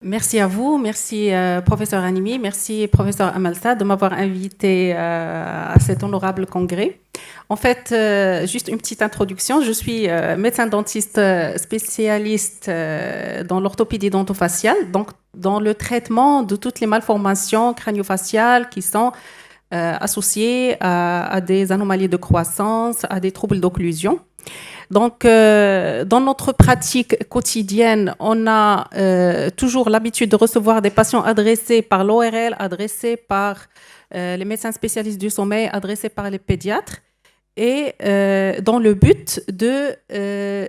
Merci à vous, merci professeur Hanimi, merci professeur Amalsa de m'avoir invité à cet honorable congrès. En fait, juste une petite introduction, je suis médecin dentiste spécialiste dans l'orthopédie dentofaciale, donc dans le traitement de toutes les malformations crânio-faciales qui sont associées à des anomalies de croissance, à des troubles d'occlusion. Donc, dans notre pratique quotidienne, on a toujours l'habitude de recevoir des patients adressés par l'ORL, adressés par les médecins spécialistes du sommeil, adressés par les pédiatres, et dans le but de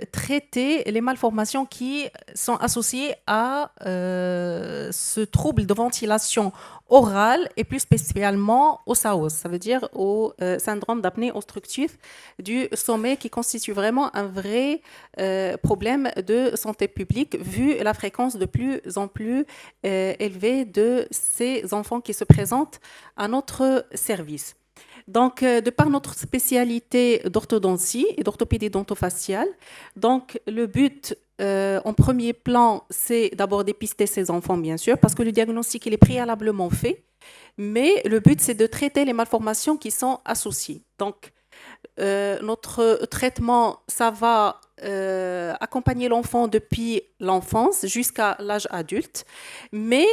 traiter les malformations qui sont associées à ce trouble de ventilation orale et plus spécialement au SAOS, ça veut dire au syndrome d'apnée obstructive du sommeil qui constitue vraiment un vrai problème de santé publique vu la fréquence de plus en plus élevée de ces enfants qui se présentent à notre service. Donc, de par notre spécialité d'orthodontie et d'orthopédie dentofaciale, donc le but en premier plan, c'est d'abord dépister ces enfants, bien sûr, parce que le diagnostic il est préalablement fait, mais le but, c'est de traiter les malformations qui sont associées. Donc, notre traitement, ça va accompagner l'enfant depuis l'enfance jusqu'à l'âge adulte, mais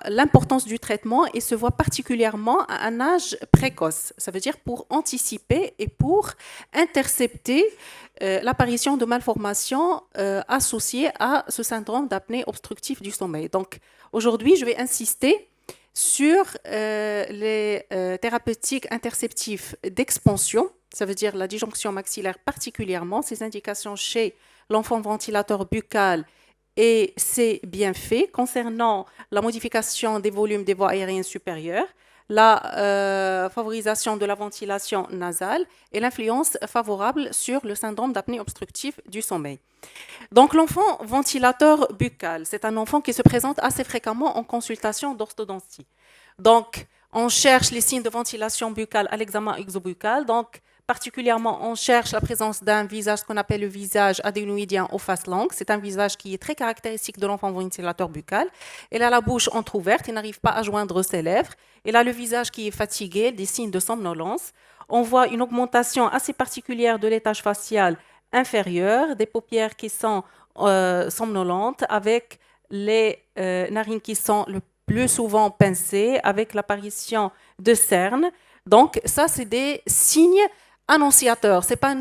l'importance du traitement il se voit particulièrement à un âge précoce. Ça veut dire pour anticiper et pour intercepter l'apparition de malformations associées à ce syndrome d'apnée obstructive du sommeil. Donc aujourd'hui, je vais insister sur les thérapeutiques interceptives d'expansion, ça veut dire la disjonction maxillaire particulièrement, ces indications chez l'enfant ventilateur buccal et ses bienfaits concernant la modification des volumes des voies aériennes supérieures, la favorisation de la ventilation nasale et l'influence favorable sur le syndrome d'apnée obstructive du sommeil. Donc l'enfant ventilateur buccal, c'est un enfant qui se présente assez fréquemment en consultation d'orthodontie. Donc on cherche les signes de ventilation buccale à l'examen exobuccal, donc particulièrement, on cherche la présence d'un visage, ce qu'on appelle le visage adénoïdien aux faces longues. C'est un visage qui est très caractéristique de l'enfant ventilateur buccal. Il a la bouche entrouverte, il n'arrive pas à joindre ses lèvres. Il a le visage qui est fatigué, des signes de somnolence. On voit une augmentation assez particulière de l'étage facial inférieur, des paupières qui sont somnolentes, avec les narines qui sont le plus souvent pincées, avec l'apparition de cernes. Donc, ça, c'est des signes annonciateur, c'est pas à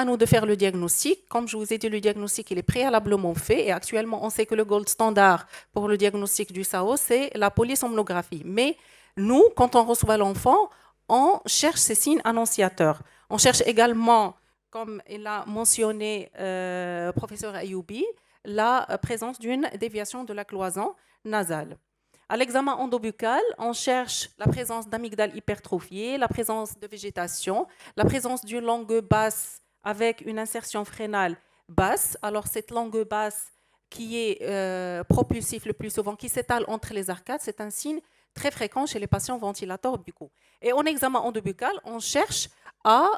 nous de faire le diagnostic. Comme je vous ai dit, le diagnostic il est préalablement fait et actuellement on sait que le gold standard pour le diagnostic du SAO c'est la polysomnographie. Mais nous, quand on reçoit l'enfant, on cherche ces signes annonciateurs. On cherche également, comme il a mentionné professeur Ayoubi, la présence d'une déviation de la cloison nasale. À l'examen endobuccal, on cherche la présence d'amygdale hypertrophiée, la présence de végétation, la présence d'une langue basse avec une insertion frénale basse. Alors cette langue basse qui est propulsive le plus souvent, qui s'étale entre les arcades, c'est un signe très fréquent chez les patients ventilateurs buccaux. Et en examen endobuccal, on cherche à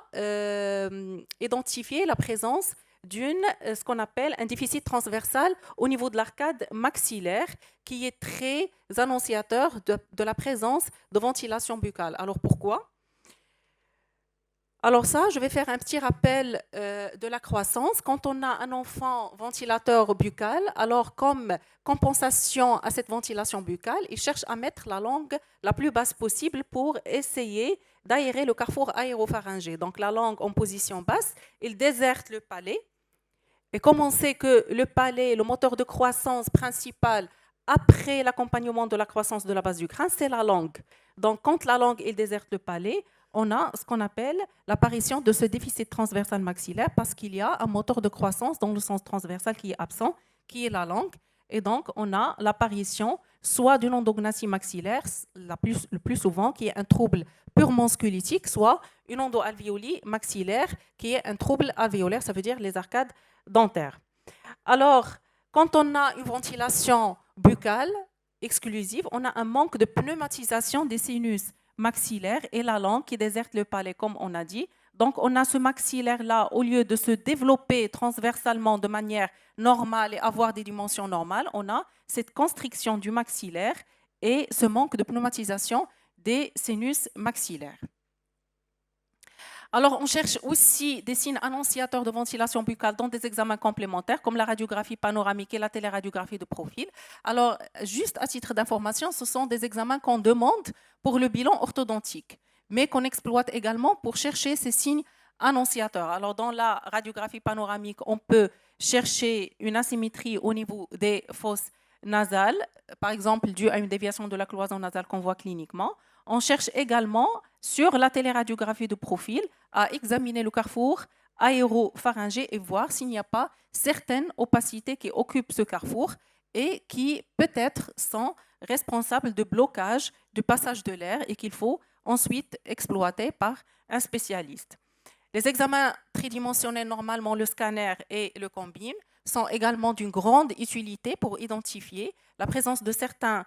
identifier la présence ce qu'on appelle un déficit transversal au niveau de l'arcade maxillaire qui est très annonciateur de la présence de ventilation buccale. Alors pourquoi ? Alors ça, je vais faire un petit rappel de la croissance. Quand on a un enfant ventilateur buccal, alors comme compensation à cette ventilation buccale, il cherche à mettre la langue la plus basse possible pour essayer d'aérer le carrefour aéropharyngé. Donc la langue en position basse, il déserte le palais. Et comme on sait que le palais, le moteur de croissance principal après l'accompagnement de la croissance de la base du crâne, c'est la langue. Donc, quand la langue il déserte le palais, on a ce qu'on appelle l'apparition de ce déficit transversal maxillaire parce qu'il y a un moteur de croissance dans le sens transversal qui est absent, qui est la langue. Et donc, on a l'apparition soit d'une endognathie maxillaire, le plus souvent, qui est un trouble purement squelettique, soit une endoalvéolie maxillaire, qui est un trouble alvéolaire, ça veut dire les arcades dentaires. Alors, quand on a une ventilation buccale exclusive, on a un manque de pneumatisation des sinus maxillaires et la langue qui déserte le palais, comme on a dit. Donc, on a ce maxillaire-là, au lieu de se développer transversalement de manière normale et avoir des dimensions normales, on a cette constriction du maxillaire et ce manque de pneumatisation des sinus maxillaires. Alors, on cherche aussi des signes annonciateurs de ventilation buccale dans des examens complémentaires, comme la radiographie panoramique et la téléradiographie de profil. Alors, juste à titre d'information, ce sont des examens qu'on demande pour le bilan orthodontique, mais qu'on exploite également pour chercher ces signes annonciateurs. Alors, dans la radiographie panoramique, on peut chercher une asymétrie au niveau des fosses nasales, par exemple, due à une déviation de la cloison nasale qu'on voit cliniquement. On cherche également sur la téléradiographie de profil à examiner le carrefour aéropharyngé et voir s'il n'y a pas certaines opacités qui occupent ce carrefour et qui peut-être sont responsables de blocage du passage de l'air et qu'il faut ensuite exploiter par un spécialiste. Les examens tridimensionnels, normalement le scanner et le combine, sont également d'une grande utilité pour identifier la présence de certaines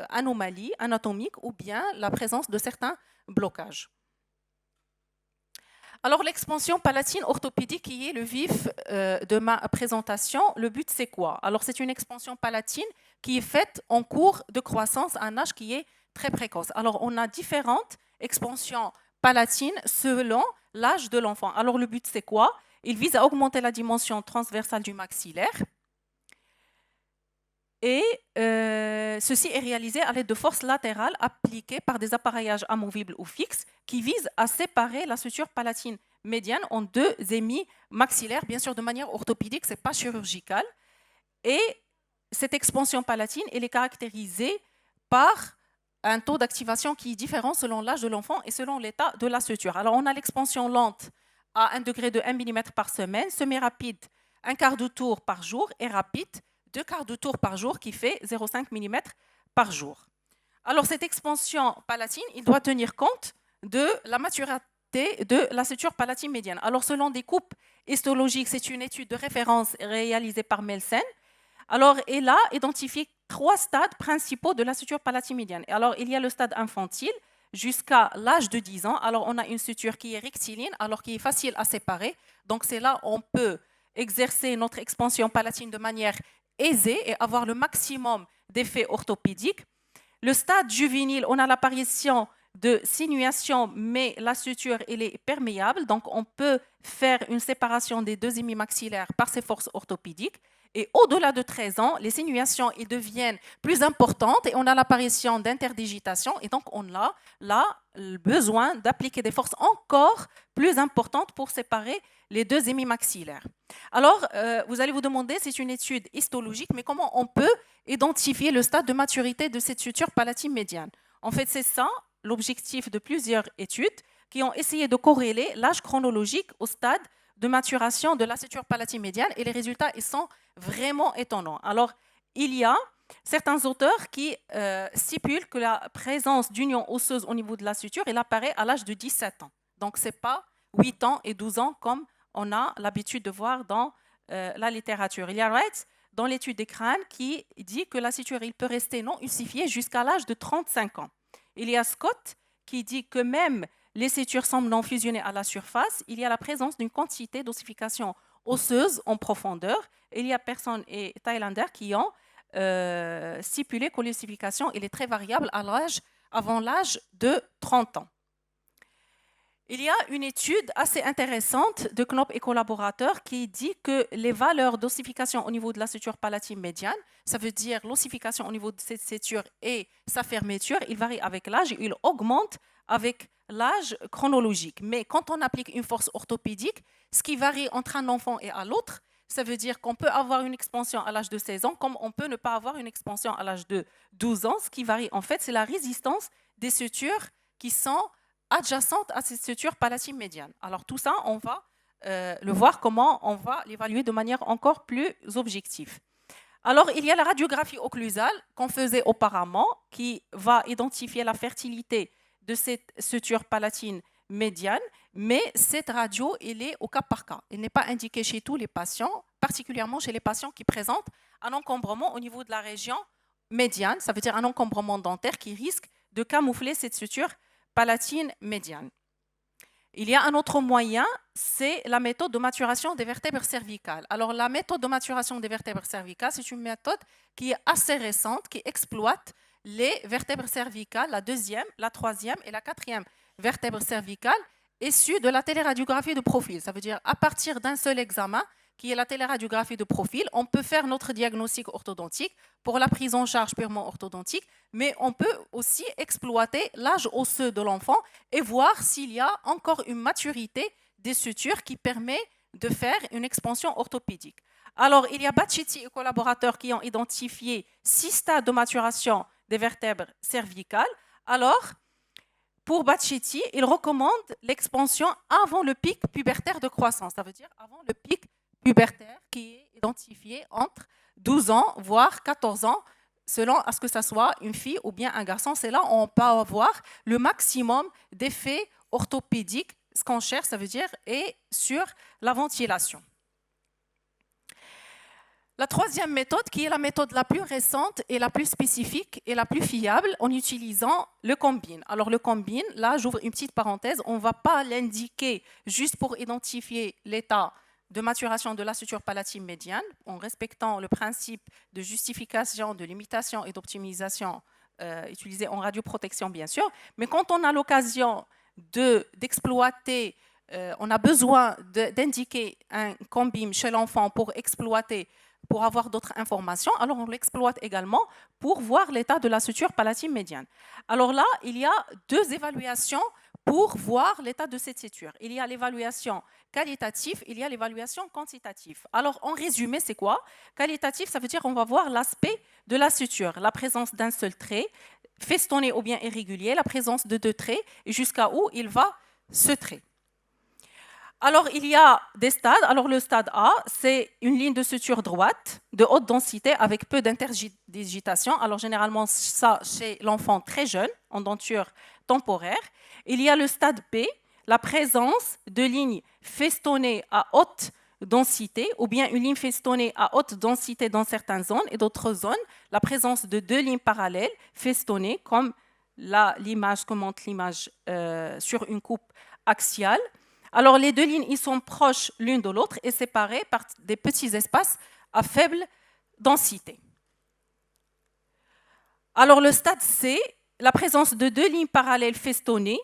anomalies anatomiques ou bien la présence de certains blocages. Alors, l'expansion palatine orthopédique qui est le vif de ma présentation, le but c'est quoi? Alors, c'est une expansion palatine qui est faite en cours de croissance à un âge qui est très précoce. Alors, on a différentes expansions palatines selon l'âge de l'enfant. Alors, le but c'est quoi? Il vise à augmenter la dimension transversale du maxillaire. Et ceci est réalisé à l'aide de forces latérales appliquées par des appareillages amovibles ou fixes qui visent à séparer la suture palatine médiane en deux émis maxillaires, bien sûr de manière orthopédique, ce n'est pas chirurgical. Et cette expansion palatine, elle est caractérisée par un taux d'activation qui est différent selon l'âge de l'enfant et selon l'état de la suture. Alors, on a l'expansion lente à 1 degré de 1 mm par semaine, semi-rapide, un quart de tour par jour et rapide, 2 quarts de tour par jour qui fait 0,5 mm par jour. Alors, cette expansion palatine, il doit tenir compte de la maturité de la suture palatine médiane. Alors, selon des coupes histologiques, c'est une étude de référence réalisée par Melsen. Alors, elle a identifié 3 stades principaux de la suture palatine médiane. Alors, il y a le stade infantile jusqu'à l'âge de 10 ans. Alors, on a une suture qui est rectiligne, alors qui est facile à séparer. Donc, c'est là où on peut exercer notre expansion palatine de manière aisée et avoir le maximum d'effets orthopédiques. Le stade juvénile, on a l'apparition de sinuation, mais la suture, elle est perméable. Donc, on peut faire une séparation des deux émis maxillaires par ces forces orthopédiques. Et au-delà de 13 ans, les sinuations ils deviennent plus importantes et on a l'apparition d'interdigitation. Et donc, on a là le besoin d'appliquer des forces encore plus importantes pour séparer les deux émis maxillaires. Alors, vous allez vous demander, c'est une étude histologique, mais comment on peut identifier le stade de maturité de cette suture palatine médiane? En fait, c'est ça l'objectif de plusieurs études qui ont essayé de corréler l'âge chronologique au stade de maturation de la suture palatine médiane et les résultats ils sont vraiment étonnants. Alors, il y a certains auteurs qui stipulent que la présence d'union osseuse au niveau de la suture elle apparaît à l'âge de 17 ans. Donc, ce n'est pas 8 ans et 12 ans comme on a l'habitude de voir dans la littérature. Il y a Wright dans l'étude des crânes qui dit que la suture il peut rester non ossifiée jusqu'à l'âge de 35 ans. Il y a Scott qui dit que même les sutures semblent non fusionner à la surface, il y a la présence d'une quantité d'ossification osseuse en profondeur. Il y a Persson et Thailander qui ont stipulé que l'ossification est très variable avant l'âge de 30 ans. Il y a une étude assez intéressante de Knopp et collaborateurs qui dit que les valeurs d'ossification au niveau de la suture palatine médiane, ça veut dire l'ossification au niveau de cette suture et sa fermeture, il varie avec l'âge et il augmente avec l'âge chronologique. Mais quand on applique une force orthopédique, ce qui varie entre un enfant et à l'autre, ça veut dire qu'on peut avoir une expansion à l'âge de 16 ans comme on peut ne pas avoir une expansion à l'âge de 12 ans. Ce qui varie, en fait, c'est la résistance des sutures qui sont adjacentes à cette suture palatine médiane. Alors tout ça, on va le voir comment on va l'évaluer de manière encore plus objective. Alors, il y a la radiographie occlusale qu'on faisait auparavant qui va identifier la fertilité de cette suture palatine médiane, mais cette radio, elle est au cas par cas. Elle n'est pas indiquée chez tous les patients, particulièrement chez les patients qui présentent un encombrement au niveau de la région médiane, ça veut dire un encombrement dentaire qui risque de camoufler cette suture palatine médiane. Il y a un autre moyen, c'est la méthode de maturation des vertèbres cervicales. Alors, la méthode de maturation des vertèbres cervicales, c'est une méthode qui est assez récente, qui exploite les vertèbres cervicales, la deuxième, la troisième et la quatrième vertèbre cervicale, issues de la téléradiographie de profil. Ça veut dire à partir d'un seul examen, qui est la téléradiographie de profil, on peut faire notre diagnostic orthodontique pour la prise en charge purement orthodontique, mais on peut aussi exploiter l'âge osseux de l'enfant et voir s'il y a encore une maturité des sutures qui permet de faire une expansion orthopédique. Alors, il y a Bacchetti et collaborateurs qui ont identifié 6 stades de maturation des vertèbres cervicales. Alors, pour Bacchetti, il recommande l'expansion avant le pic pubertaire de croissance. Ça veut dire avant le pic pubertaire qui est identifié entre 12 ans, voire 14 ans, selon à ce que ce soit une fille ou bien un garçon. C'est là où on peut avoir le maximum d'effets orthopédiques, ce qu'on cherche, ça veut dire, et sur la ventilation. La troisième méthode, qui est la méthode la plus récente et la plus spécifique et la plus fiable, en utilisant le combine. Alors le combine, là j'ouvre une petite parenthèse, on ne va pas l'indiquer juste pour identifier l'état de maturation de la suture palatine médiane, en respectant le principe de justification, de limitation et d'optimisation utilisé en radioprotection bien sûr, mais quand on a l'occasion d'exploiter, on a besoin d'indiquer un combine chez l'enfant pour exploiter, pour avoir d'autres informations, alors on l'exploite également pour voir l'état de la suture palatine médiane. Alors là, il y a 2 évaluations pour voir l'état de cette suture. Il y a l'évaluation qualitative, il y a l'évaluation quantitative. Alors, en résumé, c'est quoi? Qualitatif, ça veut dire qu'on va voir l'aspect de la suture, la présence d'un seul trait, festonné ou bien irrégulier, la présence de 2 traits, et jusqu'à où il va ce trait. Alors, il y a des stades. Alors, le stade A, c'est une ligne de suture droite, de haute densité, avec peu d'interdigitation. Alors, généralement, ça, chez l'enfant très jeune, en denture temporaire. Il y a le stade B, la présence de lignes festonnées à haute densité, ou bien une ligne festonnée à haute densité dans certaines zones, et d'autres zones, la présence de 2 lignes parallèles festonnées, comme là, l'image commente l'image sur une coupe axiale. Alors, les 2 lignes, ils sont proches l'une de l'autre et séparées par des petits espaces à faible densité. Alors, le stade C, la présence de 2 lignes parallèles festonnées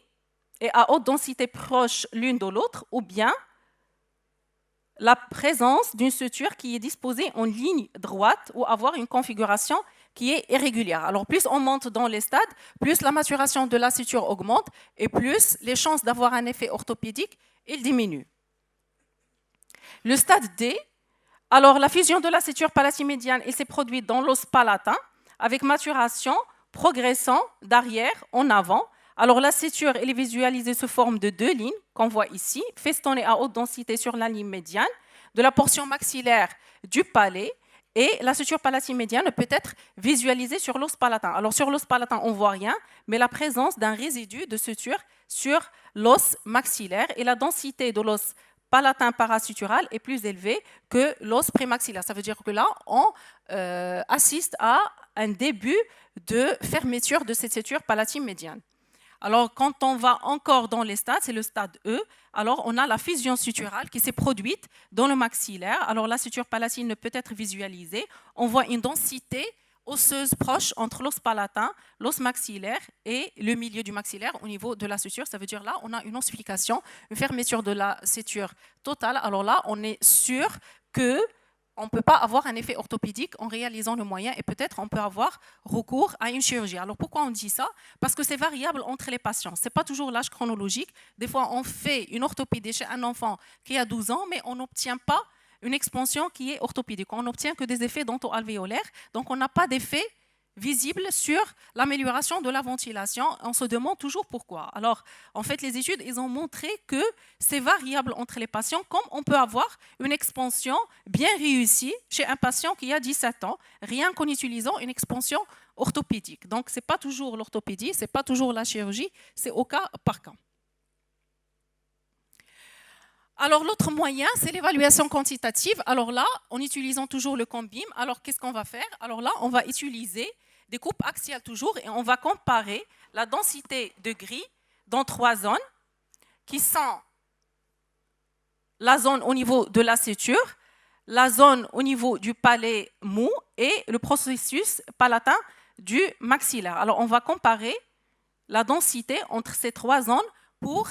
et à haute densité proches l'une de l'autre, ou bien la présence d'une suture qui est disposée en ligne droite ou avoir une configuration qui est irrégulière. Alors, plus on monte dans les stades, plus la maturation de la suture augmente et plus les chances d'avoir un effet orthopédique il diminue. Le stade D, alors la fusion de la suture palatine médiane, s'est produite dans l'os palatin avec maturation progressant d'arrière en avant. Alors la suture elle est visualisée sous forme de 2 lignes qu'on voit ici, festonnées à haute densité sur la ligne médiane, de la portion maxillaire du palais, et la suture palatine médiane peut être visualisée sur l'os palatin. Alors sur l'os palatin, on ne voit rien, mais la présence d'un résidu de suture sur l'os maxillaire, et la densité de l'os palatin parasutural est plus élevée que l'os prémaxillaire. Ça veut dire que là, on assiste à un début de fermeture de cette suture palatine médiane. Alors, quand on va encore dans les stades, c'est le stade E, alors on a la fusion suturale qui s'est produite dans le maxillaire. Alors, la suture palatine ne peut être visualisée. On voit une densité osseuse proche entre l'os palatin, l'os maxillaire et le milieu du maxillaire au niveau de la suture. Ça veut dire là, on a une ossification, une fermeture de la suture totale. Alors là, on est sûr que on ne peut pas avoir un effet orthopédique en réalisant le moyen, et peut-être on peut avoir recours à une chirurgie. Alors pourquoi on dit ça? Parce que c'est variable entre les patients. Ce n'est pas toujours l'âge chronologique. Des fois, on fait une orthopédie chez un enfant qui a 12 ans, mais on n'obtient pas une expansion qui est orthopédique. On n'obtient que des effets dento-alvéolaires, donc on n'a pas d'effet visible sur l'amélioration de la ventilation. On se demande toujours pourquoi. Alors, en fait, les études, ils ont montré que c'est variable entre les patients, comme on peut avoir une expansion bien réussie chez un patient qui a 17 ans, rien qu'en utilisant une expansion orthopédique. Donc, ce n'est pas toujours l'orthopédie, ce n'est pas toujours la chirurgie, c'est au cas par cas. Alors, l'autre moyen, c'est l'évaluation quantitative. Alors là, en utilisant toujours le combine, alors qu'est-ce qu'on va faire? Alors là, on va utiliser des coupes axiales toujours, et on va comparer la densité de gris dans 3 zones qui sont la zone au niveau de la suture, la zone au niveau du palais mou et le processus palatin du maxillaire. Alors, on va comparer la densité entre ces 3 zones pour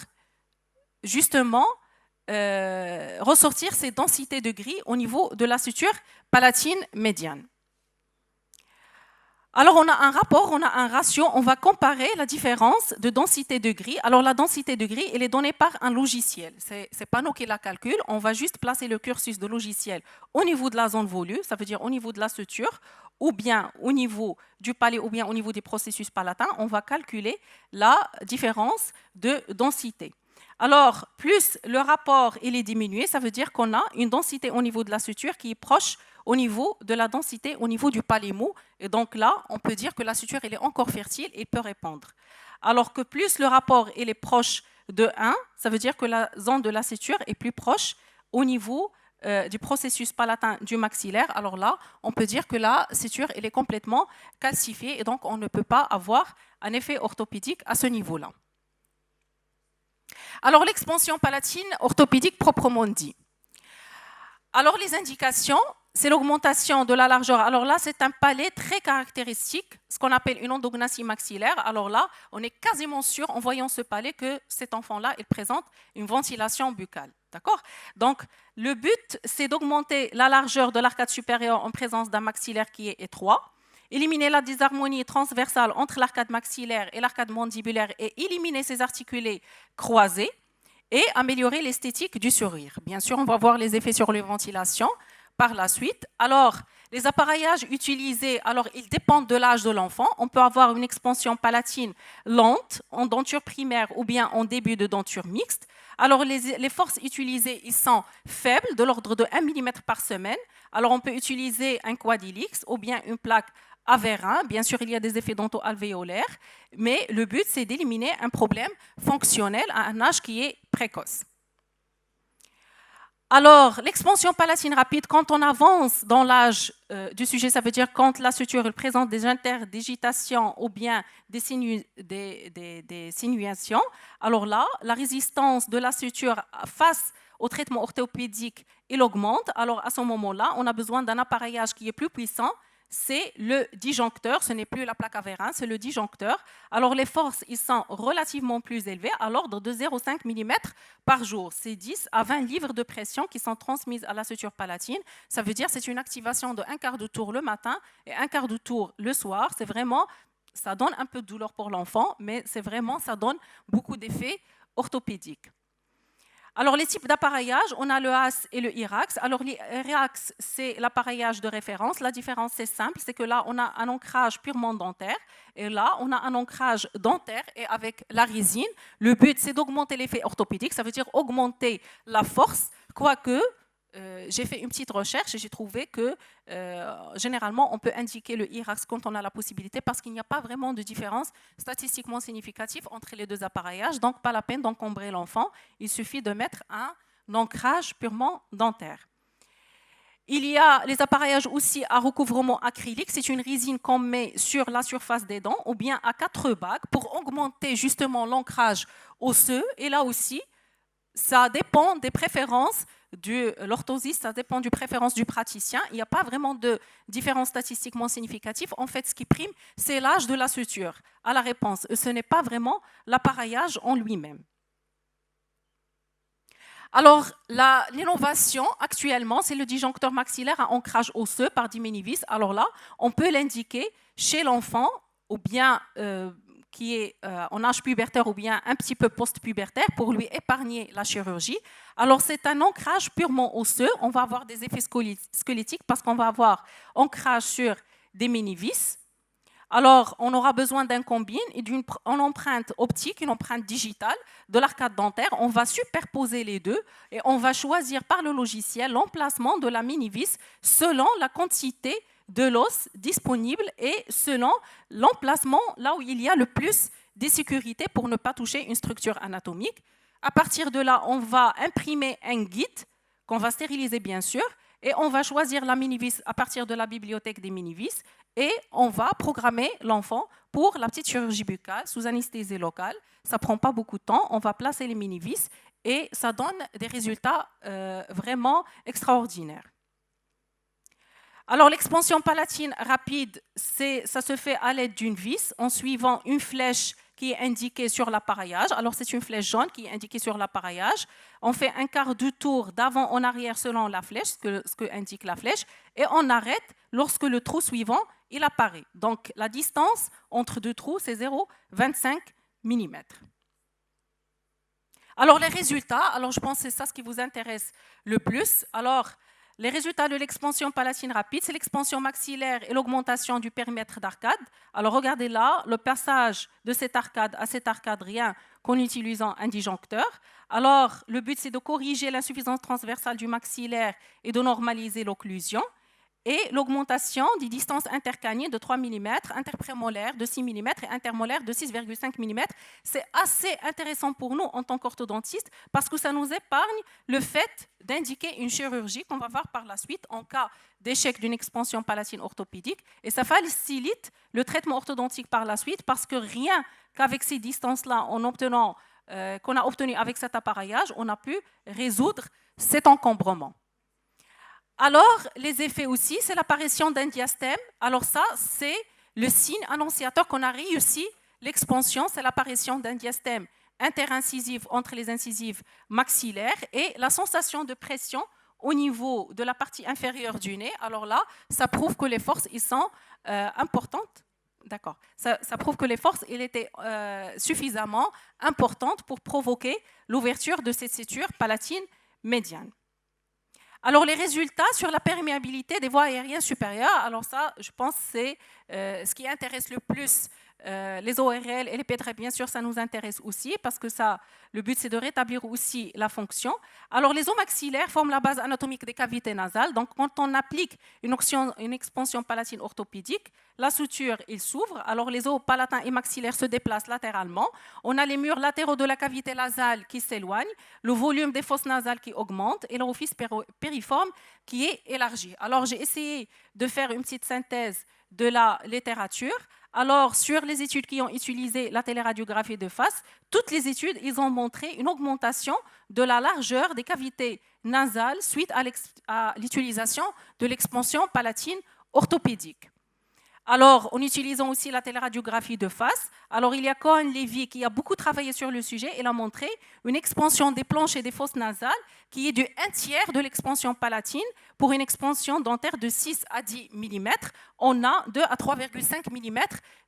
justement ressortir ces densités de gris au niveau de la suture palatine médiane. Alors, on a un rapport, on a un ratio, on va comparer la différence de densité de gris. Alors, la densité de gris, elle est donnée par un logiciel. Ce n'est pas nous qui la calcule, on va juste placer le cursus de logiciel au niveau de la zone volue, ça veut dire au niveau de la suture, ou bien au niveau du palais, ou bien au niveau des processus palatins, on va calculer la différence de densité. Alors, plus le rapport il est diminué, ça veut dire qu'on a une densité au niveau de la suture qui est proche au niveau de la densité au niveau du palais mou. Et donc là, on peut dire que la suture elle est encore fertile et peut répandre. Alors que plus le rapport il est proche de 1, ça veut dire que la zone de la suture est plus proche au niveau du processus palatin du maxillaire. Alors là, on peut dire que la suture elle est complètement calcifiée et donc on ne peut pas avoir un effet orthopédique à ce niveau-là. Alors l'expansion palatine orthopédique proprement dit. Alors les indications, c'est l'augmentation de la largeur. Alors là, c'est un palais très caractéristique, ce qu'on appelle une endognathie maxillaire. Alors là, on est quasiment sûr, en voyant ce palais, que cet enfant-là, il présente une ventilation buccale. D'accord ? Donc, le but, c'est d'augmenter la largeur de l'arcade supérieure en présence d'un maxillaire qui est étroit, éliminer la dysharmonie transversale entre l'arcade maxillaire et l'arcade mandibulaire et éliminer ces articulés croisés et améliorer l'esthétique du sourire. Bien sûr, on va voir les effets sur les ventilations par la suite. Alors, les appareillages utilisés, alors ils dépendent de l'âge de l'enfant. On peut avoir une expansion palatine lente en denture primaire ou bien en début de denture mixte. Alors, les forces utilisées, ils sont faibles, de l'ordre de 1 mm par semaine. Alors, on peut utiliser un quadilix ou bien une plaque Avérin. Bien sûr, il y a des effets dento-alvéolaires, mais le but, c'est d'éliminer un problème fonctionnel à un âge qui est précoce. Alors, l'expansion palatine rapide, quand on avance dans l'âge du sujet, ça veut dire quand la suture présente des interdigitations ou bien des sinuations. Alors là, la résistance de la suture face au traitement orthopédique, il augmente. Alors à ce moment-là, on a besoin d'un appareillage qui est plus puissant. C'est le disjoncteur, ce n'est plus la plaque Avérin, c'est le disjoncteur. Alors les forces, ils sont relativement plus élevées, à l'ordre de 0,5 mm par jour. C'est 10 à 20 livres de pression qui sont transmises à la suture palatine. Ça veut dire que c'est une activation de 1/4 de tour le matin et 1/4 de tour le soir. C'est vraiment, ça donne un peu de douleur pour l'enfant, mais c'est vraiment, ça donne beaucoup d'effets orthopédiques. Alors, les types d'appareillage, on a le HAS et le IRAX. Alors, l'IRAX, c'est l'appareillage de référence. La différence, c'est simple, c'est que là, on a un ancrage purement dentaire. Et là, on a un ancrage dentaire et avec la résine. Le but, c'est d'augmenter l'effet orthopédique. Ça veut dire augmenter la force, quoique j'ai fait une petite recherche et j'ai trouvé que généralement, on peut indiquer le IRAX quand on a la possibilité parce qu'il n'y a pas vraiment de différence statistiquement significative entre les deux appareillages. Donc, pas la peine d'encombrer l'enfant. Il suffit de mettre un ancrage purement dentaire. Il y a les appareillages aussi à recouvrement acrylique. C'est une résine qu'on met sur la surface des dents ou bien à 4 bagues pour augmenter justement l'ancrage osseux. Et là aussi, ça dépend des préférences de l'orthosiste, ça dépend des préférences du praticien. Il n'y a pas vraiment de différence statistiquement significative. En fait, ce qui prime, c'est l'âge de la suture. À la réponse, ce n'est pas vraiment l'appareillage en lui-même. Alors, l'innovation actuellement, c'est le disjoncteur maxillaire à ancrage osseux par Diminivis. Alors là, on peut l'indiquer chez l'enfant ou bien qui est en âge pubertaire ou bien un petit peu post-pubertaire pour lui épargner la chirurgie. Alors, c'est un ancrage purement osseux. On va avoir des effets squelettiques parce qu'on va avoir ancrage sur des mini-vis. Alors, on aura besoin d'un combine et d'une empreinte optique, une empreinte digitale de l'arcade dentaire. On va superposer les deux et on va choisir par le logiciel l'emplacement de la mini-vis selon la quantité de l'os disponible et selon l'emplacement là où il y a le plus de sécurité pour ne pas toucher une structure anatomique. À partir de là, on va imprimer un guide qu'on va stériliser bien sûr et on va choisir la mini-vis à partir de la bibliothèque des mini-vis et on va programmer l'enfant pour la petite chirurgie buccale sous anesthésie locale. Ça ne prend pas beaucoup de temps, on va placer les mini-vis et ça donne des résultats vraiment extraordinaires. Alors, l'expansion palatine rapide, ça se fait à l'aide d'une vis en suivant une flèche qui est indiquée sur l'appareillage. Alors, c'est une flèche jaune qui est indiquée sur l'appareillage. On fait un quart de tour d'avant en arrière selon la flèche, ce que indique la flèche, et on arrête lorsque le trou suivant il apparaît. Donc, la distance entre deux trous, c'est 0,25 mm. Alors, les résultats, alors je pense que c'est ça ce qui vous intéresse le plus. Alors, les résultats de l'expansion palatine rapide, c'est l'expansion maxillaire et l'augmentation du périmètre d'arcade. Alors, regardez là, le passage de cette arcade à cette arcade, rien qu'en utilisant un disjoncteur. Alors, le but, c'est de corriger l'insuffisance transversale du maxillaire et de normaliser l'occlusion. Et l'augmentation des distances intercaniennes de 3 mm, interprémolaires de 6 mm et intermolaires de 6,5 mm. C'est assez intéressant pour nous en tant qu'orthodontistes parce que ça nous épargne le fait d'indiquer une chirurgie qu'on va voir par la suite en cas d'échec d'une expansion palatine orthopédique. Et ça facilite le traitement orthodontique par la suite parce que rien qu'avec ces distances-là, qu'on a obtenu avec cet appareillage, on a pu résoudre cet encombrement. Alors, les effets aussi, c'est l'apparition d'un diastème. Alors ça, c'est le signe annonciateur qu'on a réussi l'expansion, c'est l'apparition d'un diastème interincisif entre les incisives maxillaires et la sensation de pression au niveau de la partie inférieure du nez. Alors là, ça prouve que les forces y sont importantes. D'accord. Ça prouve que les forces étaient suffisamment importantes pour provoquer l'ouverture de cette suture palatine médiane. Alors, les résultats sur la perméabilité des voies aériennes supérieures, alors ça, je pense, c'est ce qui intéresse le plus les ORL et les PEDREP, bien sûr, ça nous intéresse aussi parce que ça, le but, c'est de rétablir aussi la fonction. Alors, les os maxillaires forment la base anatomique des cavités nasales. Donc, quand on applique une expansion palatine orthopédique, la suture, il s'ouvre. Alors, les os palatins et maxillaires se déplacent latéralement. On a les murs latéraux de la cavité nasale qui s'éloignent, le volume des fosses nasales qui augmente et l'orifice périforme qui est élargi. Alors, j'ai essayé de faire une petite synthèse de la littérature. Alors, sur les études qui ont utilisé la téléradiographie de face, toutes les études, ils ont montré une augmentation de la largeur des cavités nasales suite à l'utilisation de l'expansion palatine orthopédique. Alors, en utilisant aussi la téléradiographie de face, alors il y a Cohen-Levy qui a beaucoup travaillé sur le sujet. Il a montré une expansion des planches et des fosses nasales qui est du 1/3 de l'expansion palatine. Pour une expansion dentaire de 6 à 10 mm, on a 2 à 3,5 mm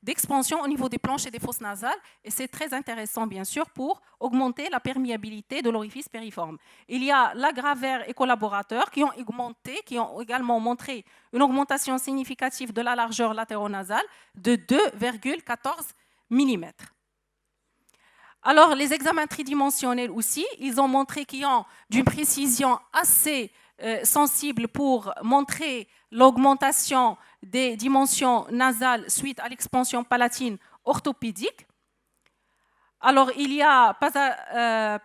d'expansion au niveau des planches et des fosses nasales. Et c'est très intéressant, bien sûr, pour augmenter la perméabilité de l'orifice périforme. Il y a Lagravère et collaborateurs qui ont également montré une augmentation significative de la largeur latéronasale de 2,14 mm. Alors, les examens tridimensionnels aussi, ils ont montré qu'ils ont d'une précision assez sensible pour montrer l'augmentation des dimensions nasales suite à l'expansion palatine orthopédique. Alors, il y a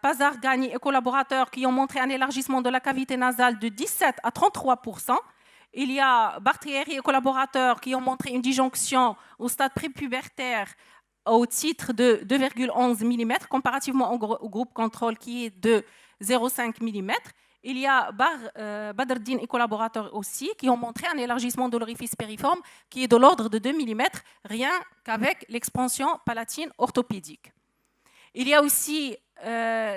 Pazargani et collaborateurs qui ont montré un élargissement de la cavité nasale de 17 à 33%. Il y a Bartrieri et collaborateurs qui ont montré une disjonction au stade prépubertaire au titre de 2,11 mm, comparativement au groupe contrôle qui est de 0,5 mm. Il y a Badreddine et collaborateurs aussi qui ont montré un élargissement de l'orifice périforme qui est de l'ordre de 2 mm, rien qu'avec l'expansion palatine orthopédique. Il y a aussi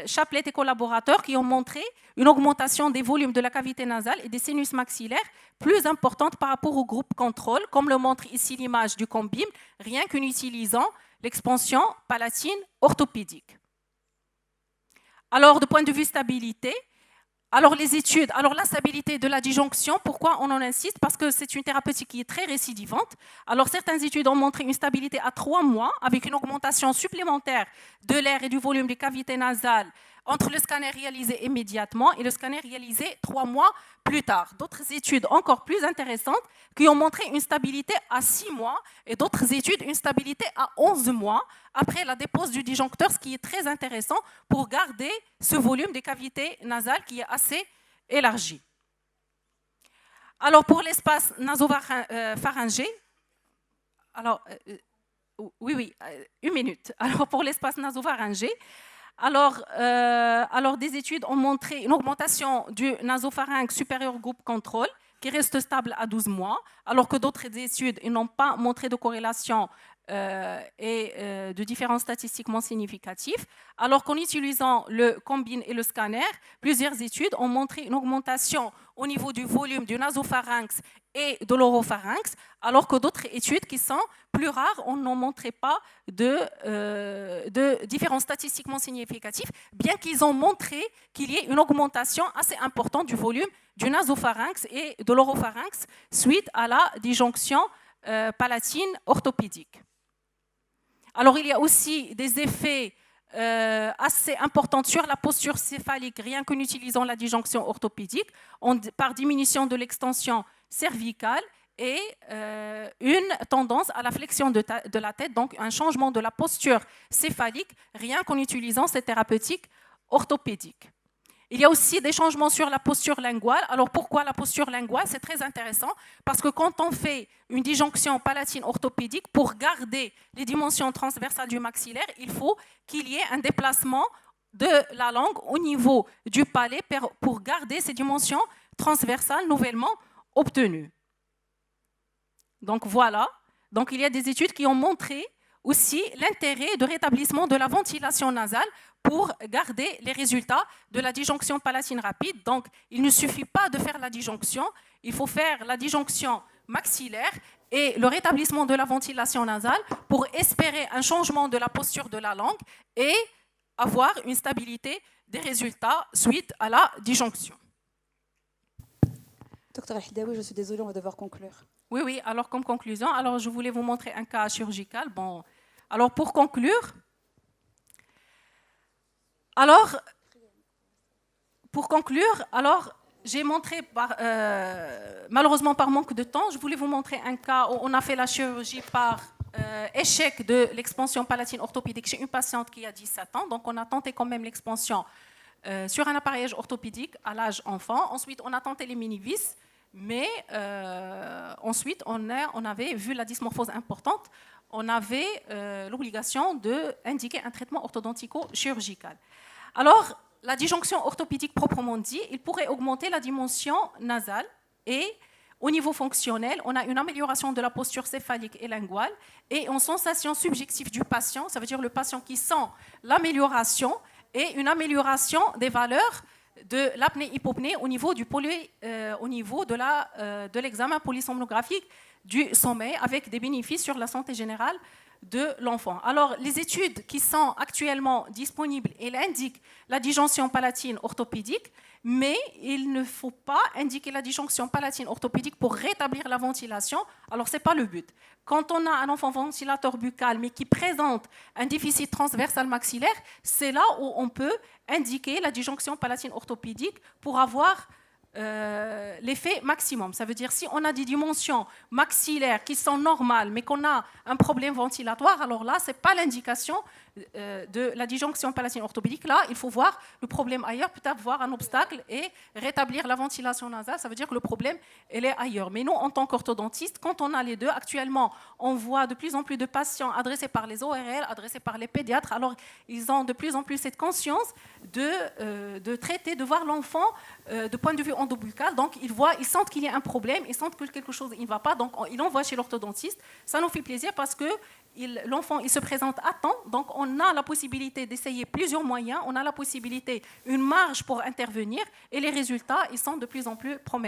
Chaplet et collaborateurs qui ont montré une augmentation des volumes de la cavité nasale et des sinus maxillaires plus importante par rapport au groupe contrôle, comme le montre ici l'image du Combim, rien qu'en utilisant l'expansion palatine orthopédique. Alors, de point de vue stabilité, alors les études, alors la stabilité de la disjonction, pourquoi on en insiste? Parce que c'est une thérapeutique qui est très récidivante. Alors certaines études ont montré une stabilité à 3 mois avec une augmentation supplémentaire de l'air et du volume des cavités nasales entre le scanner réalisé immédiatement et le scanner réalisé 3 mois plus tard. D'autres études encore plus intéressantes qui ont montré une stabilité à 6 mois et d'autres études une stabilité à 11 mois après la dépose du disjoncteur, ce qui est très intéressant pour garder ce volume des cavités nasales qui est assez élargi. Alors, pour l'espace nasopharyngé, alors, oui, une minute. Alors, pour l'espace nasopharyngé, alors, des études ont montré une augmentation du nasopharynx supérieur groupe contrôle qui reste stable à 12 mois, alors que d'autres études n'ont pas montré de corrélation et de différences statistiquement significatives, alors qu'en utilisant le combine et le scanner, plusieurs études ont montré une augmentation au niveau du volume du nasopharynx et de l'oropharynx, alors que d'autres études qui sont plus rares n'ont montré pas de différences statistiquement significatives, bien qu'ils ont montré qu'il y ait une augmentation assez importante du volume du nasopharynx et de l'oropharynx suite à la disjonction palatine orthopédique. Alors, il y a aussi des effets assez importants sur la posture céphalique, rien qu'en utilisant la disjonction orthopédique, par diminution de l'extension cervicale et une tendance à la flexion de la tête, donc un changement de la posture céphalique, rien qu'en utilisant ces thérapeutiques orthopédiques. Il y a aussi des changements sur la posture linguale. Alors pourquoi la posture linguale? C'est très intéressant parce que quand on fait une disjonction palatine orthopédique, pour garder les dimensions transversales du maxillaire, il faut qu'il y ait un déplacement de la langue au niveau du palais pour garder ces dimensions transversales nouvellement obtenues. Donc voilà. Donc il y a des études qui ont montré aussi l'intérêt de rétablissement de la ventilation nasale pour garder les résultats de la disjonction palatine rapide. Donc, il ne suffit pas de faire la disjonction, il faut faire la disjonction maxillaire et le rétablissement de la ventilation nasale pour espérer un changement de la posture de la langue et avoir une stabilité des résultats suite à la disjonction. Docteur Al-Hidaoui, je suis désolée, on va devoir conclure. Oui, alors comme conclusion, alors je voulais vous montrer un cas chirurgical. Bon, alors pour conclure, j'ai montré, malheureusement par manque de temps, je voulais vous montrer un cas où on a fait la chirurgie par échec de l'expansion palatine orthopédique chez une patiente qui a 17 ans. Donc on a tenté quand même l'expansion sur un appareillage orthopédique à l'âge enfant. Ensuite, on a tenté les mini-vis, mais ensuite, on avait vu la dysmorphose importante. On avait l'obligation d'indiquer un traitement orthodontico-chirurgical. Alors, la disjonction orthopédique proprement dit, il pourrait augmenter la dimension nasale et au niveau fonctionnel, on a une amélioration de la posture céphalique et linguale et une sensation subjective du patient, ça veut dire le patient qui sent l'amélioration et une amélioration des valeurs de l'apnée-hypopnée au niveau de l'examen polysomnographique du sommeil avec des bénéfices sur la santé générale de l'enfant. Alors, les études qui sont actuellement disponibles, elles indiquent la disjonction palatine orthopédique, mais il ne faut pas indiquer la disjonction palatine orthopédique pour rétablir la ventilation. Alors, ce n'est pas le but. Quand on a un enfant ventilateur buccal, mais qui présente un déficit transversal maxillaire, c'est là où on peut indiquer la disjonction palatine orthopédique pour avoir l'effet maximum. Ça veut dire si on a des dimensions maxillaires qui sont normales, mais qu'on a un problème ventilatoire, alors là, ce n'est pas l'indication de la disjonction palatine orthopédique. Là, il faut voir le problème ailleurs, peut-être voir un obstacle et rétablir la ventilation nasale. Ça veut dire que le problème, elle est ailleurs. Mais nous, en tant qu'orthodontistes, quand on a les deux, actuellement, on voit de plus en plus de patients adressés par les ORL, adressés par les pédiatres. Alors, ils ont de plus en plus cette conscience de traiter, de voir l'enfant de point de vue endobuccal. Donc, ils sentent qu'il y a un problème, ils sentent que quelque chose ne va pas. Donc, ils l'envoient chez l'orthodontiste. Ça nous fait plaisir parce que l'enfant, il se présente à temps. Donc, on a la possibilité d'essayer plusieurs moyens. On a la possibilité, une marge pour intervenir. Et les résultats, ils sont de plus en plus prometteurs.